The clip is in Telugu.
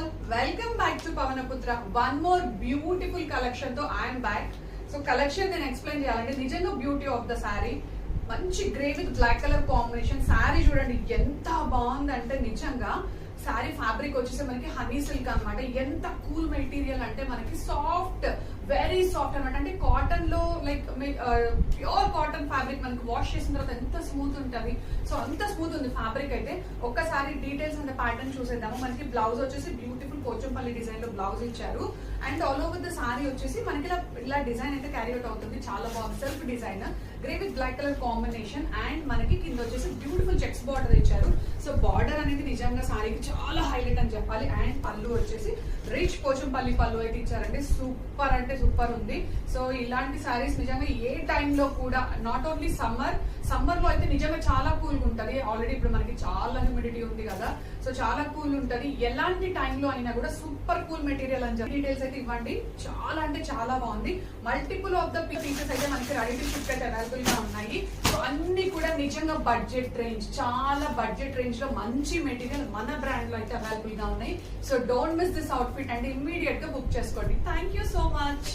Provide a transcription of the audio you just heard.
all, welcome back to Pavanaputra. One more beautiful collection తో I am back. So collection నేను ఎక్స్ప్లెయిన్ చేయాలంటే నిజంగా బ్యూటీ ఆఫ్ ద సారీ మంచి grey with black colour combination. Sari చూడండి ఎంత బాగుందంటే నిజంగా సారీ ఫ్యాబ్రిక్ వచ్చేసి మనకి హనీ సిల్క్ అనమాట. ఎంత కూల్ మెటీరియల్ అంటే మనకి సాఫ్ట్, వెరీ సాఫ్ట్ అనమాట. అంటే కాటన్ లో లైక్ ప్యూర్ కాటన్ ఫ్యాబ్రిక్ మనకి వాష్ చేసిన తర్వాత ఎంత స్మూత్ ఉంటుంది. సో అంత స్మూత్ ఉంది ఫ్యాబ్రిక్ అయితే. ఒక్కసారి డీటెయిల్స్ అండ్ ప్యాటర్న్ చూసేద్దాము. మనకి బ్లౌజ్ వచ్చేసి బ్యూటిఫుల్ పోచంపల్లి డిజైన్ లో బ్లౌజ్ ఇచ్చారు. And all over the sorry వచ్చేసి మనకి ఇలా డిజైన్ అయితే క్యారీ అవుట్ అవుతుంది. చాలా బాగుంది. Self design grey with black colour combination. And మనకి కింద వచ్చేసి బ్యూటిఫుల్ చెక్స్ బార్డర్ ఇచ్చారు. సో బార్డర్ అనేది నిజంగా సారీకి చాలా హైలైట్ అని చెప్పాలి. అండ్ పళ్ళు వచ్చేసి రిచ్ పోచంపల్లి పళ్ళు అయితే ఇచ్చారండి. సూపర్ అంటే సూపర్ ఉంది. సో ఇలాంటి సారీస్ నిజంగా ఏ టైంలో కూడా, నాట్ ఓన్లీ సమ్మర్ లో అయితే నిజంగా చాలా కూల్ ఉంటది. ఆల్రెడీ ఇప్పుడు మనకి చాలా హ్యూమిడిటీ ఉంది కదా, సో చాలా కూల్ ఉంటది. ఎలాంటి టైంలో అయినా కూడా సూపర్ కూల్ మెటీరియల్ అని చెప్పి డీటెయిల్స్ అయితే ఇవ్వండి. చాలా అంటే చాలా బాగుంది. మల్టిపుల్ ఆఫ్ ద పీసెస్ అయితే మనకి రెడీ టు షిప్ అయితే అవైలబుల్ గా ఉన్నాయి. సో అన్ని కూడా నిజంగా బడ్జెట్ రేంజ్, చాలా బడ్జెట్ రేంజ్ లో మంచి మెటీరియల్ మన బ్రాండ్ లో అయితే అవైలబుల్ గా ఉన్నాయి. So don't miss this outfit and immediate గా బుక్ చేసుకోండి. Thank you so much.